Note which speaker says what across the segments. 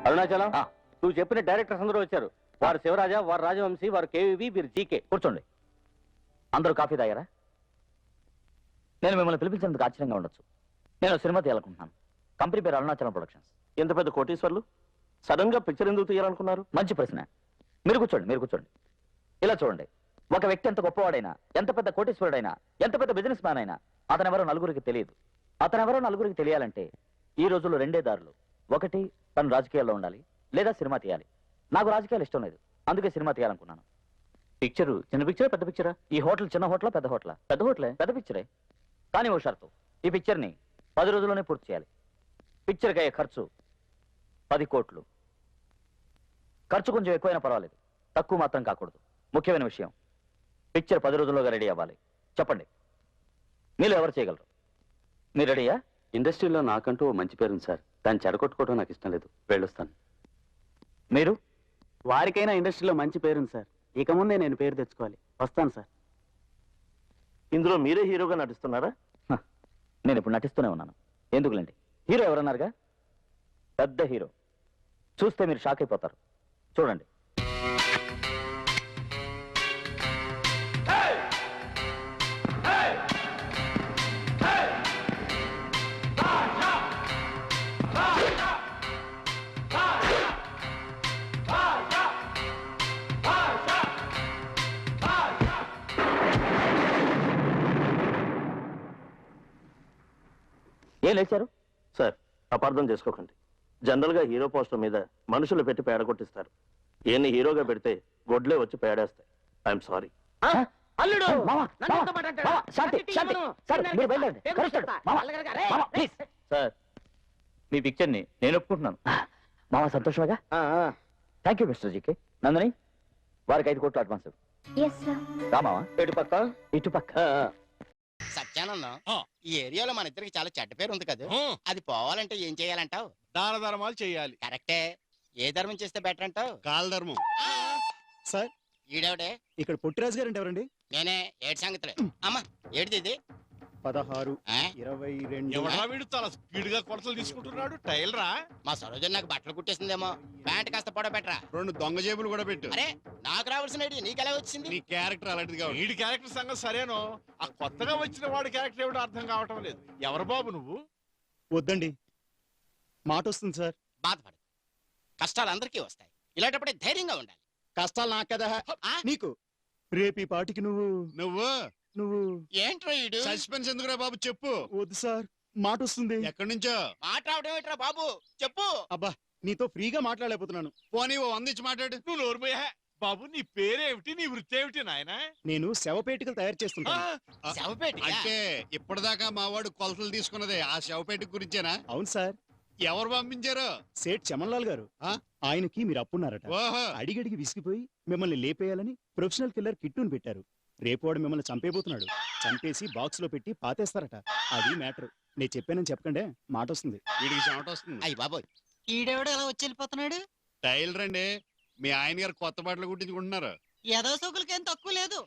Speaker 1: అరుణాచలం నువ్వు చెప్పిన డైరెక్టర్స్ అందరూ వచ్చారు. వారు శివరాజ, వారు రాజవంశీ, వారు కేవీబీ, మీరు జీకే.
Speaker 2: కూర్చోండి. అందరూ కాఫీ తాగారా? నేను మిమ్మల్ని పిలిపించినందుకు ఆశ్చర్యంగా ఉండొచ్చు. నేను సినిమా తీయాలనుకుంటున్నాను. కంపెనీ పేరు అరుణాచలం ప్రొడక్షన్స్.
Speaker 1: ఎంత పెద్ద కోటీశ్వర్లు సడన్ గా పిక్చర్ ఎందుకు తీయాలనుకున్నారు?
Speaker 2: మంచి ప్రశ్న. మీరు కూర్చోండి. ఇలా చూడండి, ఒక వ్యక్తి ఎంత గొప్పవాడైనా, ఎంత పెద్ద కోటీశ్వరుడైనా, ఎంత పెద్ద బిజినెస్ మ్యాన్ అయినా అతనెవరో నలుగురికి తెలియదు. అతనెవరో నలుగురికి తెలియాలంటే ఈ రోజుల్లో రెండే దారులు. ఒకటి, తను రాజకీయాల్లో ఉండాలి, లేదా సినిమా తీయాలి. నాకు రాజకీయాలు ఇష్టం లేదు, అందుకే సినిమా తీయాలనుకున్నాను. పిక్చరు చిన్న పిక్చరా పెద్ద పిక్చరా? ఈ హోటల్ చిన్న హోటలా పెద్ద హోటలా? పెద్ద హోటలే, పెద్ద పిక్చరే. కానీ ఓ షరతు, ఈ పిక్చర్ని 10 రోజుల్లోనే పూర్తి చేయాలి. పిక్చర్కి అయ్యే ఖర్చు 10 కోట్లు. ఖర్చు కొంచెం ఎక్కువైనా పర్వాలేదు, తక్కువ మాత్రం కాకూడదు. ముఖ్యమైన విషయం, పిక్చర్ 10 రోజుల్లోగా రెడీ అవ్వాలి. చెప్పండి, మీరు ఎవరు చేయగలరు? మీరు రెడీయా?
Speaker 1: ఇండస్ట్రీలో నాకంటూ ఓ మంచి పేరుంది సార్, దాన్ని చెడగొట్టుకోవడం నాకు ఇష్టం లేదు. వెళ్ళొస్తాను.
Speaker 2: మీరు?
Speaker 3: వారికైనా ఇండస్ట్రీలో మంచి పేరుంది సార్, ఇక ముందే నేను పేరు తెచ్చుకోవాలి. వస్తాను సార్.
Speaker 1: ఇందులో మీరే హీరోగా నటిస్తున్నారా?
Speaker 2: నేను ఇప్పుడు నటిస్తూనే ఉన్నాను. ఎందుకులేండి, హీరో ఎవరన్నారుగా, పెద్ద హీరో. చూస్తే మీరు షాక్ అయిపోతారు. చూడండి. ఏం లేచారు
Speaker 1: సార్, అపార్థం చేసుకోకండి. జనరల్ గా హీరో పోస్టర్ మీద మనుషులు పెట్టి పేడ కొట్టిస్తారు. ఈయన్ని హీరోగా పెడితే గొడ్లే వచ్చి పేడేస్తాయి. I'm sorry.
Speaker 4: అల్లుడు
Speaker 2: సార్, మీ పిక్చర్ని నేను ఒప్పుకుంటున్నాను. మామ సంతోషమేగా? Thank you mister GK. Nandini, వారికి 5 కోట్లు అడ్వాన్స్. రామావా? ఇటుపక్క.
Speaker 5: సత్యానందం, ఈ ఏరియాలో మన ఇద్దరికి చాలా చెడ్డ పేరు ఉంది కదా, అది పోవాలంటే ఏం చేయాలంటావు?
Speaker 6: దాన ధర్మాలు చేయాలి.
Speaker 5: కరెక్టే. ఏ ధర్మం చేస్తే బెటర్ అంటావు?
Speaker 6: కాలధర్మం.
Speaker 3: సార్,
Speaker 5: ఈడేవిడే?
Speaker 3: ఇక్కడ పొట్టిరాజు గారు అంటే ఎవరండి?
Speaker 5: నేనే. ఏడు సంగతులు. అమ్మా, ఏడిది ఇది?
Speaker 3: 16,
Speaker 5: ఆ?
Speaker 3: 22.
Speaker 6: ఎవడా వీడు చాలా స్పీడ్ గా కొలతలు తీసుకుంటున్నాడు? టైల్ రా.
Speaker 5: మా సరోజన్ నాకు బట్టలు కుట్టేసిందేమో. ప్యాంట్ కాస్త పొడ పెట్టరా.
Speaker 6: 2 దొంగ జేబులు కూడా పెట్టు.
Speaker 5: అరే, నాకు రావాల్సిన ఐడియా నీకు ఎలా వచ్చింది?
Speaker 6: నీ క్యారెక్టర్ అలాంటిది కాదు. వీడి క్యారెక్టర్ సంగతి సరేనో, ఆ కొత్తగా వచ్చిన వాడి క్యారెక్టర్ ఏమిటో అర్థం కావటం లేదు. ఎవరు బాబు నువ్వు?
Speaker 3: వద్దండి, మాట వస్తుంది సార్.
Speaker 5: బాధపడు, కష్టాలు అందరికీ వస్తాయి. ఇలాంటప్పుడే ధైర్యంగా ఉండాలి.
Speaker 3: కష్టాలు నాకు కదా,
Speaker 5: ఆ?
Speaker 3: నీకు. రేపు ఈ పాటికి నువ్వు
Speaker 6: నువ్వు
Speaker 5: ఏంట్రా ఈడు?
Speaker 6: సస్పెన్స్ ఎందుకురా బాబు, చెప్పు.
Speaker 3: వద్దు సార్, మాట వస్తుంది.
Speaker 6: ఎక్కడి నుంచో?
Speaker 5: మాట్లాడడం ఏంట్రా బాబు, చెప్పు.
Speaker 3: అబ్బా, నీతో ఫ్రీగా మాట్లాడలేకపోతున్నాను.
Speaker 6: పోనీ ఓ 100 ఇచ్చి మాట్లాడు. నువ్వు నోరుపోయా బాబు. నీ పేరేమిటి, నీ వృత్తి ఏమిటి నాయన?
Speaker 3: నేను శవపేటికలు తయారు చేస్తుంటాను.
Speaker 5: శవపేట
Speaker 6: అంటే ఇప్పటిదాకా మా వాడు కొలతలు తీసుకున్నదే ఆ శవపేట గురించేనా?
Speaker 3: అవును సార్.
Speaker 6: ఎవరు పంపించారు?
Speaker 3: సేట్ చమన్లాల్ గారు.
Speaker 6: ఆ?
Speaker 3: ఆయనకి మీరు అప్పున్నారట.
Speaker 6: ఓహో,
Speaker 3: అడిగడిగి విసిగిపోయి మిమ్మల్ని లేపేయాలని ప్రొఫెషనల్ కిల్లర్ కిట్టుని పెట్టారు. రేపు వాడు మిమ్మల్ని చంపేబోతున్నాడు. చంపేసి బాక్స్ లో పెట్టి పాతేస్తారట. అది మ్యాటర్. నేను చెప్పానని చెప్పకండే, మాట వస్తుంది.
Speaker 6: వీడికి చెమట వస్తుంది.
Speaker 5: అయ్యి బాబోయ్, ఈడెవడో ఎలా వచ్చి వెళ్ళిపోతున్నాడు?
Speaker 6: టైల్ రండి, మీ ఆయన గారు కొత్త బట్టలు కుట్టించుకుంటున్నారు.
Speaker 5: ఏదో సోకులకేం తక్కువ లేదు.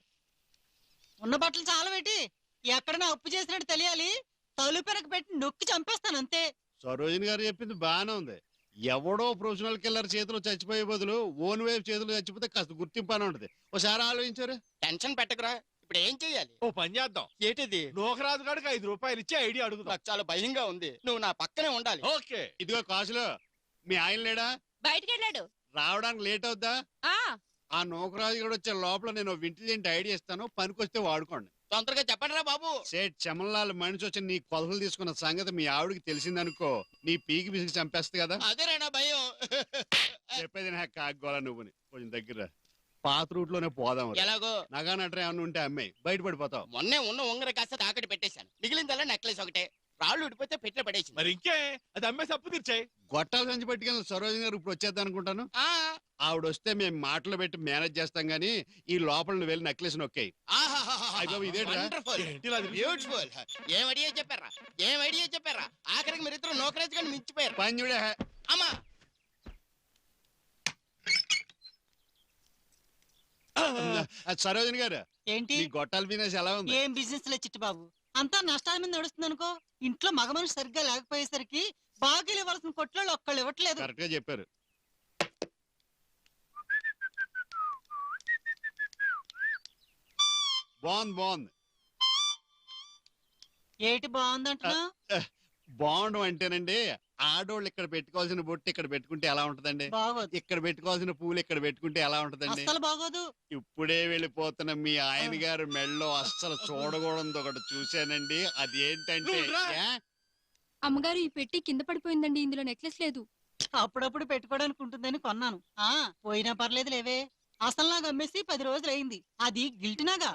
Speaker 5: ఉన్న బట్టలు చాలా పెట్టి ఎక్కడైనా అప్పు చేసినట్టు తెలియాలి. తలుపెనక పెట్టి నొక్కి చంపేస్తాను అంతే.
Speaker 6: సరోజిని గారు చెప్పింది బాగానే ఉంది. ఎవడో ప్రొఫెషనల్ కిల్లర్ చేతిలో చచ్చిపోయే బదులు ఓన్ వైఫ్ చేతిలో చచ్చిపోతే కాస్త గుర్తింపు అని ఉంటది. ఒకసారి ఆలోచించారు.
Speaker 5: టెన్షన్ పెట్టకురా. ఇప్పుడు ఏం చెయ్యాలి?
Speaker 6: ఓ పని చేద్దాం.
Speaker 5: ఏంటిది?
Speaker 6: నోకరాజు గారికి 5 రూపాయలు ఇచ్చి ఐడియా అడుగుతాం.
Speaker 5: నాకు చాలా భయంగా ఉంది. నువ్వు నా పక్కనే ఉండాలి.
Speaker 6: ఓకే. ఇదిగో కాసులు, మీ ఆయన లేడా?
Speaker 7: బయటికి వెళ్ళాడు.
Speaker 6: రావడానికి లేట్ అవుద్దా? ఆ నోకరాజు గారు వచ్చే లోపల నేను ఇంటెలిజెంట్ ఐడియా ఇస్తాను, పనికొస్తే వాడుకోండి.
Speaker 5: తొందరగా చెప్పండి రా బాబు.
Speaker 6: సేట్ చమన్లాల్ మనిషి వచ్చి నీ కొలతలు తీసుకున్న సంగతి మీ ఆవిడికి తెలిసిందనుకో, నీ పీకి బిసికి చంపేస్తుంది కదా.
Speaker 5: అదేరా నా భయం.
Speaker 6: చెప్పేది నా కాగోలా, నువ్వుని కొంచెం దగ్గర పాత రూట్ లోనే పోదాం.
Speaker 5: ఎలాగో
Speaker 6: నగా నట్ర ఏమన్నా ఉంటే అమ్మాయి బయటపడిపోతావు.
Speaker 5: మొన్నే ఉన్న ఉంగర కాస్త తాకటి పెట్టేశాను. మిగిలిందల్లా నెక్లెస్ ఒకటే. రాళ్ళు ఉడిపోతే పెట్టె పడేసి.
Speaker 6: మరి ఇంకే, అది అమ్మేసి అప్పు తీర్చాయి. గొట్టాల సంచి పట్టుకెళ్ళి సరోజిని గారు ఇప్పుడు వచ్చేద్దాం అనుకుంటాను. ఆవిడ వస్తే మేము మాటలు పెట్టి మేనేజ్ చేస్తాం గానీ ఈ లోపల నువ్వు వెళ్ళి నెక్లెస్ నొక్కాయి.
Speaker 5: బ్యూటిఫుల్. ఏం ఐడియా చెప్పారా, ఏం ఐడియా చెప్పారా? ఆఖరికి మీరు ఇద్దరు నోకరేజ్ కానీ మించిపోయారు.
Speaker 6: పని చూడే.
Speaker 5: అమ్మా,
Speaker 6: సరోజిని గారు,
Speaker 4: ఏంటి
Speaker 6: ఈ గొట్టాల బిజినెస్ ఎలా ఉంది?
Speaker 4: ఏం బిజినెస్ లే చిట్టు బాబు, అంతా నష్టాల మీద నడుస్తుంది అనుకో. ఇంట్లో మగ మనిషి సరిగ్గా లేకపోయేసరికి బాగా ఇవ్వాల్సిన కొట్లో ఒక్కళ్ళు ఇవ్వట్లేదు.
Speaker 6: కరెక్ట్ గా చెప్పారు. బాగుంది
Speaker 5: ఏటి బాగుందంటున్నా
Speaker 6: బాగుండం అంటేనండి ఆడోళ్ళు ఇక్కడ పెట్టుకోవాల్సిన బొట్టు ఇక్కడ పెట్టుకుంటే ఎలా ఉంటదండి,
Speaker 5: బాగోదు,
Speaker 6: ఇక్కడ పెట్టుకోవాల్సిన పూలు ఇక్కడ పెట్టుకుంటే ఎలా ఉంటదండి.
Speaker 5: అస్సలు బాగోదు.
Speaker 6: ఇప్పుడే వెళ్ళిపోతున్న మీ ఆయన గారు మెళ్ళో అస్సలు చూడకూడదు ఒకటి చూశానండి. అది ఏంటంటే ఏ?
Speaker 7: అమ్మగారు ఈ పెట్టి కింద పడిపోయిందండి, ఇందులో నెక్లెస్ లేదు.
Speaker 5: అప్పుడప్పుడు పెట్టుకోవడానికి ఉంటుందని కొన్నాను. పోయినా పర్లేదు లేవే, అసలు నాకు అమ్మేసి 10 రోజులు అయింది. అది గిల్టినాగా.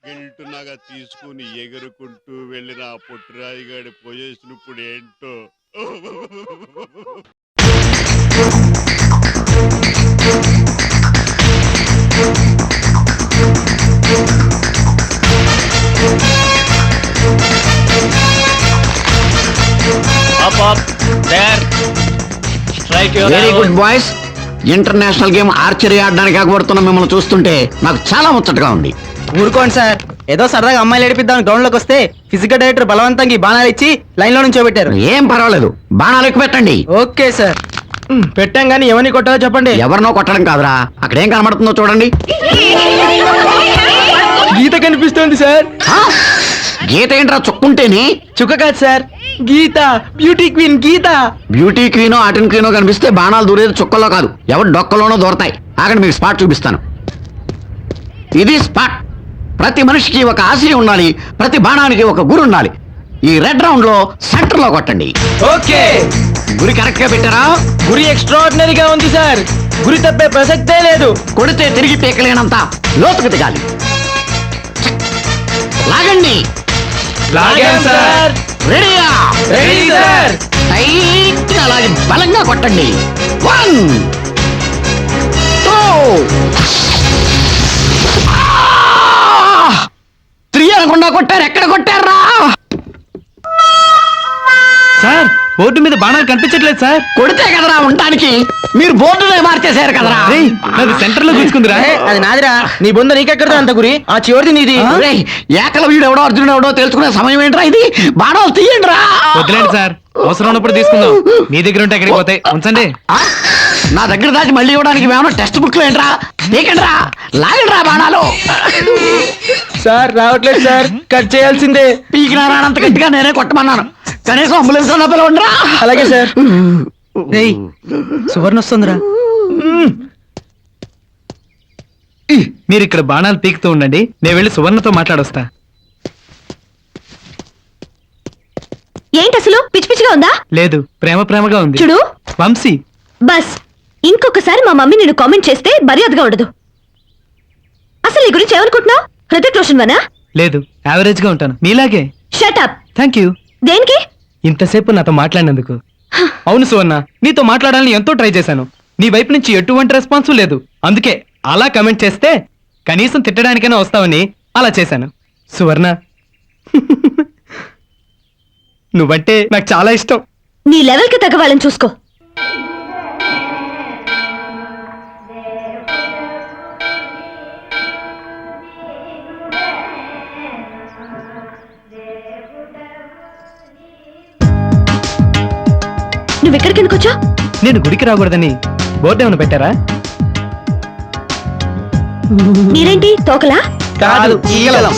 Speaker 6: గిల్టునగా తీసుకుని ఎగురుకుంటూ వెళ్ళిన ఆ పొట్టురాయి గాడి పొజిషన్ ఇప్పుడు ఏంటో.
Speaker 8: Very good boys. International game archery ఆడడానికి ఆగబడుతున్న మిమ్మల్ని చూస్తుంటే నాకు చాలా ముచ్చటగా ఉంది.
Speaker 9: ఊరుకోండి సార్, ఏదో సరదాగా అమ్మాయిలు ఏడిపిద్దాం గ్రౌండ్ లోకి వస్తే ఫిజికల్ డైరెక్టర్ బలవంతంగా ఈ బాణాలు ఇచ్చి లైన్ లో నుంచోబెట్టారు.
Speaker 8: ఏం పర్వాలేదు, బాణాలు ఎక్కువ పెట్టండి.
Speaker 9: ఓకే సార్, పెట్టాం గానీ ఎవరిని కొట్టాలో చెప్పండి.
Speaker 8: ఎవరినో కొట్టడం కాదురా, అక్కడ ఏం కనబడుతుందో చూడండి.
Speaker 9: గీత కనిపిస్తోంది సార్.
Speaker 8: ఆ? గీత ఏంట్రా చుక్కుంటేని?
Speaker 9: చుక్క కాదు సార్, గీత, బ్యూటీ క్వీన్ గీత.
Speaker 8: బ్యూటీ క్వీనో ఆటన్ క్వీనో కనిపిస్తే బాణాలు దూరేది చుక్కల్లో కాదు, ఎవరు డొక్కలోనో దూరతాయి. ఆగండి, మీకు స్పాట్ చూపిస్తాను. ఇది స్పాట్. ప్రతి మనిషికి ఒక ఆశయం ఉండాలి, ప్రతి బాణానికి ఒక గురి ఉండాలి. ఈ రెడ్ రౌండ్ లో సెంటర్ లో కొట్టండి.
Speaker 9: ఓకే,
Speaker 8: గురి కరెక్ట్ గా పెట్టారా?
Speaker 9: గురి ఎక్స్ట్రాడినరీగా ఉంది సార్, గురి తప్పే ప్రసక్తే లేదు.
Speaker 8: కొడితే తిరిగి పీకలేనంత లోతుకు దిగాలి. లాగండి.
Speaker 9: లాగాం సార్.
Speaker 8: రెడీయా?
Speaker 9: Ready sir.
Speaker 8: టైట్ గా లాగి బలంగా కొట్టండి. 1 2 3 అనకుండా కొట్టారు. ఎక్కడ కొట్టారా?
Speaker 9: సార్, బోర్డు మీద బాణాలు కనిపించట్లేదు సార్.
Speaker 8: కొడితే కదరా ఉండటానికి, మీరు బోర్డునే మార్చేశారు కదరా.
Speaker 9: సెంటర్ లో గుంజుకుందిరా. అది నాదిరా, నీ బొంద నీకెక్కడదా అంత గురి, ఆ చివరిది నీది.
Speaker 8: ఏకల వీడు ఎవడో అర్జునుడు ఎవడో తెలుసుకునే సమయం ఏంట్రా ఇది? బాణాలు తీయండి రా.
Speaker 9: వద్దులేండి సార్, అవసరం ఉన్నప్పుడు తీసుకుందాం. మీ దగ్గర ఉంటే ఎక్కడికి పోతాయి, ఉంచండి.
Speaker 8: నా దగ్గర దాచి మళ్ళీ ఇవ్వడానికి ఏమన్నా టెక్స్ట్ బుక్ లో ఏంట్రా? తీకండిరా, లాగండిరా బాణాలు.
Speaker 9: సార్ రావట్లేదు సార్, కట్ చేయాల్సిందే.
Speaker 8: పీకినారా అంత గట్టిగా నేనే కొట్టమన్నాను, కనీసం అంబులెన్స్ అన్న పిలవండిరా.
Speaker 9: అలాగే సార్. సువర్ణ వస్తుందిరా. మీరు ఇక్కడ బాణాలు పీకుతూ ఉండండి, నేను వెళ్ళి సువర్ణతో మాట్లాడొస్తా.
Speaker 7: ఏంటి అసలు పిచ్చి పిచ్చిగా ఉందా?
Speaker 9: లేదు, ప్రేమగా ఉంది.
Speaker 7: చూడు
Speaker 9: వంశీ,
Speaker 7: బస్ ఇంకొకసారి మా మమ్మీ నిన్ను కామెంట్ చేస్తే మర్యాదగా ఉండదు. అసలు నీ గురించి ఏమనుకుంటున్నావు? హృతిక్ రోషన్ వనా?
Speaker 9: లేదు, యావరేజ్ గా ఉంటాను, నీలాగే.
Speaker 7: Shut up.
Speaker 9: Thank you.
Speaker 7: దేనికి?
Speaker 9: ఇంతసేపు నాతో మాట్లాడినందుకు. అవును సువర్ణ, నీతో మాట్లాడాలని ఎంతో ట్రై చేశాను, నీ వైపు నుంచి ఎటువంటి రెస్పాన్స్ లేదు. అందుకే అలా కమెంట్ చేస్తే కనీసం తిట్టడానికైనా వస్తావని అలా చేశాను. సువర్ణ, నువ్వంటే నాకు చాలా ఇష్టం.
Speaker 7: నీ లెవెల్ కి తగ్గ వాళ్ళని చూసుకో. నువ్వు ఎక్కడికి ఎందుకు వచ్చా?
Speaker 9: నేను గుడికి రాకూడదని బోర్డు ఏమైనా పెట్టారా?
Speaker 7: మీరేంటి తోకలా?
Speaker 9: కాదు, ఈగలం.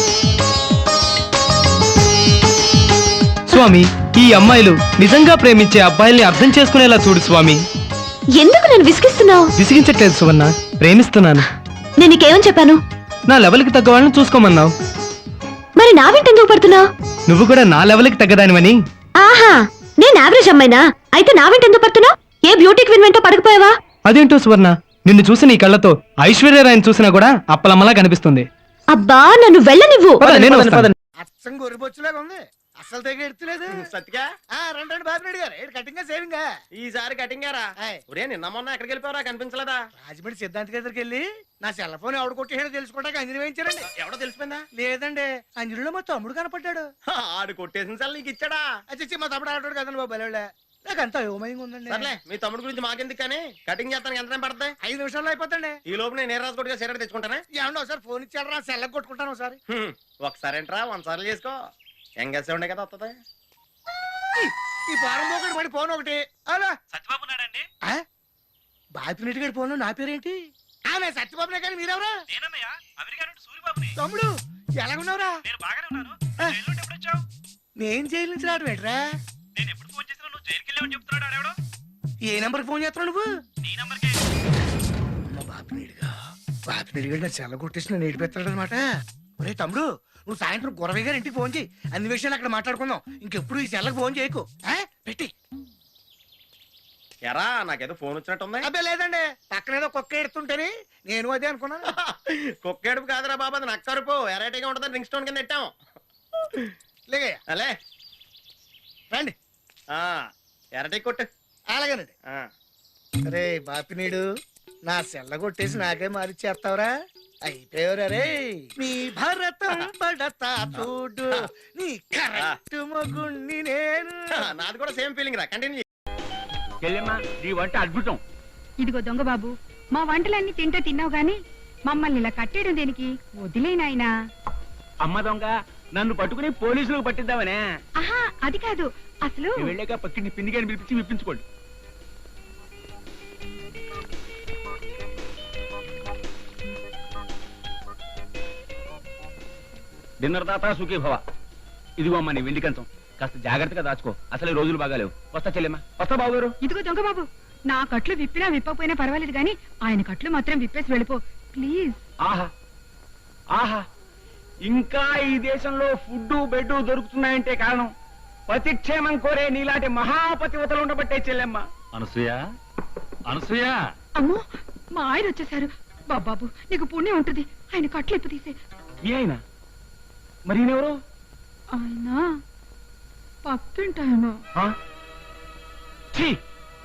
Speaker 9: స్వామి, ఈ అమ్మాయిలు నిజంగా ప్రేమించే అబ్బాయిల్ని అర్థం చేసుకునేలా చూడు స్వామి.
Speaker 7: ఎందుకు నన్ను విసిగిస్తున్నావు?
Speaker 9: విసిగించట్లేదు సువర్ణ, ప్రేమిస్తున్నాను.
Speaker 7: నేను నీకేమని చెప్పాను?
Speaker 9: నా లెవెల్కి తగ్గ వాళ్ళని చూసుకోమన్నావు.
Speaker 7: మరి నా వెంట ఎందుకు పడుతున్నావు?
Speaker 9: నువ్వు కూడా నా లెవెల్కి తగ్గదానివని.
Speaker 7: ఆహా, నేను యావరేజ్ అమ్మాయినా? అయితే నా వెంట ఎందుకు పడుతున్నావు? ఏ బ్యూటీ క్వీన్ వెంట పడకపోయావా?
Speaker 9: అదేంటో సువర్ణ, నిన్ను చూసి నీ కళ్ళతో ఐశ్వర్యరాయని చూసినా కూడా అప్పలమ్మలా కనిపిస్తుంది.
Speaker 7: అబ్బా, నన్ను వెళ్ళనివ్వు.
Speaker 9: నేను వస్తాను.
Speaker 10: అచ్చం గొర్రెబొచ్చులాగా ఉంది, అసలు తెగ ఎడుతులేదు. సత్తిగా రండి బాబిరెడ్డి గారు, ఏడు కటింగ్ సేవింగ్.
Speaker 11: ఈసారి కటింగారా? ఒరే నిన్న మొన్న ఎక్కడికి వెళ్ళిపోరా, కనిపించలేదా?
Speaker 10: రాజమండ్రి సిద్ధాంత్ దగ్గరికి వెళ్ళి నా సెల్ ఫోన్ ఎవడు కొట్టేసాడో తెలుసుకోవడానికి అంజని వేయించారండి.
Speaker 11: ఎవడో తెలిసిపోయిందా?
Speaker 10: లేదండి, అంజలిలో మా తమ్ముడు కనపడ్డాడు.
Speaker 11: ఆడు కొట్టేసిన సార్ నీకు ఇచ్చాడా?
Speaker 10: అచ్చి మా తమ్ముడు ఆడాడు కదండి బాబు, బలే నాకంతా యోమయంగా ఉందండి.
Speaker 11: సర్లే, మీ తమ్ముడు గురించి మాకెందుకు కానీ, కటింగ్ చేస్తానికి ఎంత టైం పడుతుంది?
Speaker 10: 5 నిమిషాల్లో అయిపోతండి.
Speaker 11: ఈ లోపు నేను నేరాజు కొట్టుగా సిగరెట్ తెచ్చుకుంటానే.
Speaker 10: ఏమన్నా ఒకసారి ఫోన్ ఇచ్చాడు రా, సెల్ కొట్టుకుంటాను ఒకసారి.
Speaker 11: ఒకసారి ఏంట్రా 100 సార్లు చేసుకో, ఎంగేసే ఉండే కదా వస్తుంది.
Speaker 10: ఈ పారం ఒకటి మడి ఫోన్ ఒకటి. అలా
Speaker 11: సత్యబాబు నాడండి.
Speaker 10: బాపిరెడ్డి గారి ఫోన్ నా పేరేంటి? నేను సత్యబాబునే కానీ మీరెవరా తమ్ముడు ఎలాగున్నావురా నేను జైలు నుంచి రావడం ఏంట్రా ఏ నెంబర్ ఫోన్ చేస్తున్నావు నువ్వు బాపినీడిగా నా చెల్ల కొట్టేసి నేను ఏడిపెత్తాడు అనమాట. ఒరే తమ్ముడు నువ్వు సాయంత్రం గురవయ్య గారి ఇంటికి ఫోన్ చేయి, అన్ని విషయాలు అక్కడ మాట్లాడుకుందాం. ఇంకెప్పుడు ఈ చెల్లకు ఫోన్ చేయకు. పెట్టి
Speaker 11: ఎరా నాకేదో ఫోన్ వచ్చినట్టుంది.
Speaker 10: అబ్బే లేదండి, పక్కన ఏదో కుక్క ఎడుతుంటేనే నేను అదే అనుకున్నాను.
Speaker 11: కుక్కేడుపు కాదురా బాబా, అది నక్కరుపు. ఎరైటీగా ఉంటుంది, రింగ్ స్టోన్ కింద పెట్టాం.
Speaker 10: లేగయ్యా
Speaker 11: అలే
Speaker 10: రండి.
Speaker 11: ఎరటీ కొట్టు.
Speaker 10: అలాగేనండి. అరే బాపినీడు నా సెల్ల కొట్టేసి నాకే మారిచ్చేస్తావురా. అయిపోయారే నీ భరతం పడతా చూడు, నీ కరెక్ట్ మగుణ్ణి నేను.
Speaker 11: నాది కూడా సేమ్ ఫీలింగ్ రా, కంటిన్యూ.
Speaker 8: నీ వంట అద్భుతం.
Speaker 12: ఇదిగో దొంగ బాబు, మా వంటలన్నీ తింటే తిన్నావు గాని మమ్మల్ని ఇలా కట్టేయడం దేనికి? వదిలేనాయనా.
Speaker 8: అమ్మ దొంగ, నన్ను పట్టుకుని పోలీసులకు పట్టిద్దామనే.
Speaker 12: ఆహా అది కాదు, అసలు
Speaker 8: వెళ్ళాక పక్కింటి పిండిగాని పిలిపించి విప్పించుకోండి. డిన్నర్ దాతా సుఖీ భవ. ఇదిగో అమ్మా నీ వెండి కంచం, కాస్త జాగ్రత్తగా దాచుకో. అసలు ఈ రోజులు బాగాలేవు. వస్తా చెల్లెమ్మా, వస్తా బాబు గారు.
Speaker 12: ఇదిగో దొంగ బాబు, నా కట్లు విప్పినా విప్పపోయినా పర్వాలేదు గాని ఆయన కట్లు మాత్రం విప్పేసి వెళ్ళిపో ప్లీజ్.
Speaker 8: ఆహా ఆహా, ఇంకా ఈ దేశంలో ఫుడ్ బెడ్ దొరుకుతున్నాయంటే కారణం పతిక్షేమం కోరే నీలాంటి మహాపతివతలు ఉండబట్టే చెల్లెమ్మ. అనసూయ, అనసూయ.
Speaker 12: అమ్మో మా ఆయన వచ్చేసారు. బాబాబు నీకు పుణ్యం ఉంటుంది, ఆయన కట్లు ఇప్పు తీసే.
Speaker 8: మీ ఆయన మరి ఈయనెవరు?
Speaker 12: ఆయన పక్కింటాయన.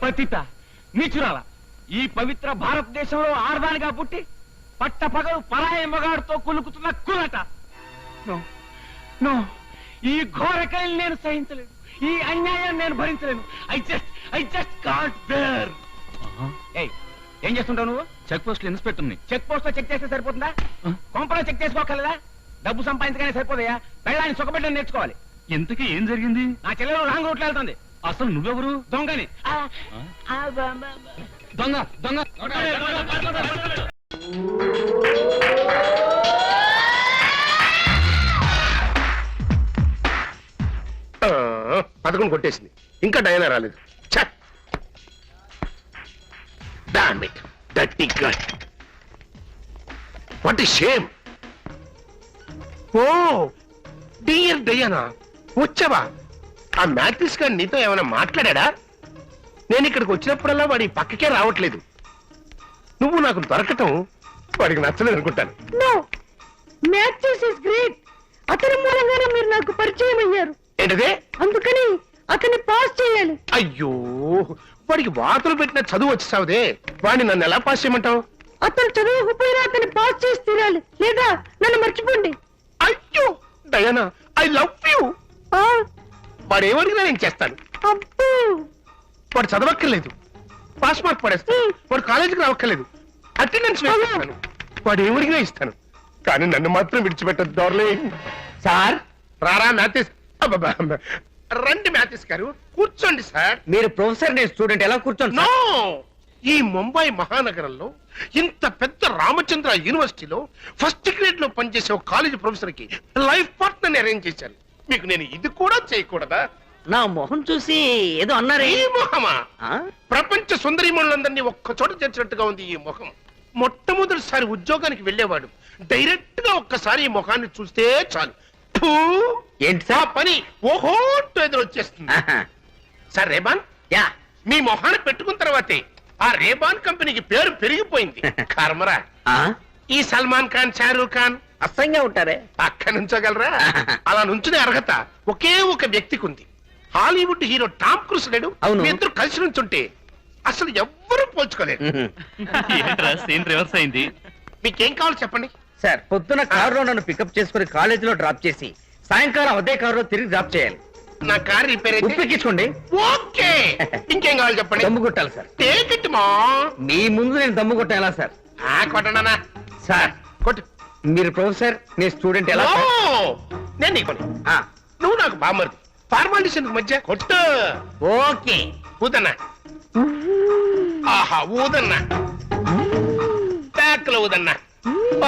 Speaker 8: పతిత నీచురాల, ఈ పవిత్ర భారతదేశంలో ఆర్దానిగా పుట్టి పట్ట పగలు పరాయి మగాడితో కులుకుతున్న కులట. నో నో, ఈ ఘోరకల్ని నేను సహించలేను, ఈ అన్యాయం నేను భరించలేను. I just can't bear. ఏం చేస్తుంటావు నువ్వు? చెక్ పోస్ట్ ఇన్స్పెక్టర్ ని. చెక్ పోస్ట్ లో చెక్ చేస్తే సరిపోతుందా? కొంపలో చెక్ చేసుకోగలదా? డబ్బు సంపాదించగానే సరిపోదయా, పెళ్ళాన్ని సుఖపెట్టని నేర్చుకోవాలి. ఎంతకీ ఏం జరిగింది? నా చెల్లెలు రాంగ్ రూట్లో వెళ్తుంది. అసలు నువ్వెవరు? దొంగని. దొంగ దొంగ.
Speaker 6: పదకొండు కొట్టేసింది, ఇంకా డైనా రాలేదు. Damn it, dirty gut. What a shame. Oh dear Diana, వచ్చావా? ఆ మ్యాట్రిక్స్ గారు నీతో ఏమైనా మాట్లాడా? నేను ఇక్కడికి వచ్చినప్పుడల్లా వాడి పక్కకే రావట్లేదు. నువ్వు నాకు దొరకటం వాడికి నచ్చలేదు అనుకుంటాను.
Speaker 12: Maths is great. అతని మూలంగానే మీరు నాకు పరిచయం అయ్యారు.
Speaker 6: ఏంటదే?
Speaker 12: అందుకని అతన్ని పాస్ చేయాలి.
Speaker 6: అయ్యో, వాడికి వాతలు పెట్టిన చదువు వచ్చేసావుదే, వాడిని నన్ను ఎలా పాస్ చేయమంటావు?
Speaker 12: అతను చదువుకుపోయినా అతన్ని పాస్ చేసి తీరాలి, లేదా నన్ను మర్చిపోండి.
Speaker 6: అయ్యో డయానా, ఐ లవ్ యూ. వాడు ఏమడిగినా నేను చేస్తాను. వాడు చదవక్కర్లేదు, పాస్ మార్క్ పడేస్తాను. వాడు కాలేజీకి రావక్కర్లేదు, అటెండెన్స్ వేస్తాను. వాడు ఏమడిగినా ఇస్తాను, కానీ నన్ను మాత్రం విడిచిపెట్టదు. డార్లింగ్. సార్ రారా మ్యాథ్స్. రండి మ్యాథ్స్ గారు, కూర్చోండి సార్.
Speaker 11: మీరు ప్రొఫెసర్, నేను స్టూడెంట్, ఎలా కూర్చోండి?
Speaker 6: నో, ఈ ముంబై మహానగరంలో ఇంత పెద్ద రామచంద్ర యూనివర్సిటీలో ఫస్ట్ గ్రేడ్ లో పనిచేసే ఒక కాలేజ్ ప్రొఫెసర్ కి లైఫ్ పార్ట్నర్ అరేంజ్ చేశాను. మీకు నేను ఇది కూడా చేయకూడదా?
Speaker 11: నా మొహం చూసి ఏదో అన్నారే.
Speaker 6: ఈ మొహమా? ప్రపంచ సుందరిమణులందరినీ ఒక్క చోట చేర్చినట్టుగా ఉంది ఈ మొహం. మొట్టమొదటిసారి ఉద్యోగానికి వెళ్ళేవాడు డైరెక్ట్ గా ఒక్కసారి ఈ ముఖాన్ని చూస్తే చాలు,
Speaker 11: ఏంటి సార్
Speaker 6: పని ఓహో ఎదురొచ్చేస్తుంది. సార్ రేబాన్,
Speaker 11: యా,
Speaker 6: మీ మొహాన్ని పెట్టుకున్న తర్వాతే ఆ రేబాన్ కంపెనీకి పేరు పెరిగిపోయింది. కర్మరా, ఈ సల్మాన్ ఖాన్, షారూక్ ఖాన్
Speaker 11: అసహ్యంగా ఉంటారే.
Speaker 6: పక్క నుంచోగలరా? అలా నుంచునే అర్హత ఒకే ఒక వ్యక్తికి ఉంది. హాలీవుడ్ హీరో టామ్ క్రూజ్ లేడు?
Speaker 11: అవును.
Speaker 6: మీ ఇద్దరు కలిసి నుంచుంటే అసలు ఎవ్వరూ పోల్చుకోలేదు.
Speaker 8: రివర్స్ అయింది.
Speaker 6: మీకేం కావాలో చెప్పండి.
Speaker 11: సార్, పొద్దున కారులో నన్ను పికప్ చేసుకుని కాలేజీలో డ్రాప్ చేసి సాయంకాలం అదే కారులో తిరిగి డ్రాప్ చేయాలి.
Speaker 6: నా కార్ రిపేర్ అయితే
Speaker 11: ఉప్పెక్కించుకోండి.
Speaker 6: ఓకే, ఇంకేం కావాలి చెప్పండి.
Speaker 11: దమ్ము కొట్టాలి సార్.
Speaker 6: టేక్ ఇట్ మా.
Speaker 11: మీ ముందు నేను దమ్ము కొట్టాలా సార్?
Speaker 6: కొట్టనా
Speaker 11: సార్?
Speaker 6: కొట్టు.
Speaker 11: మీరు ప్రొఫెసర్, నేను స్టూడెంట్, ఎలా?
Speaker 6: నేను నీకు నువ్వు నాకు బామ్మది. ఫార్మాలిటీస్ మధ్య కొట్టు. క్లోజ్ అన్నా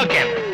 Speaker 6: ఓకే అన్న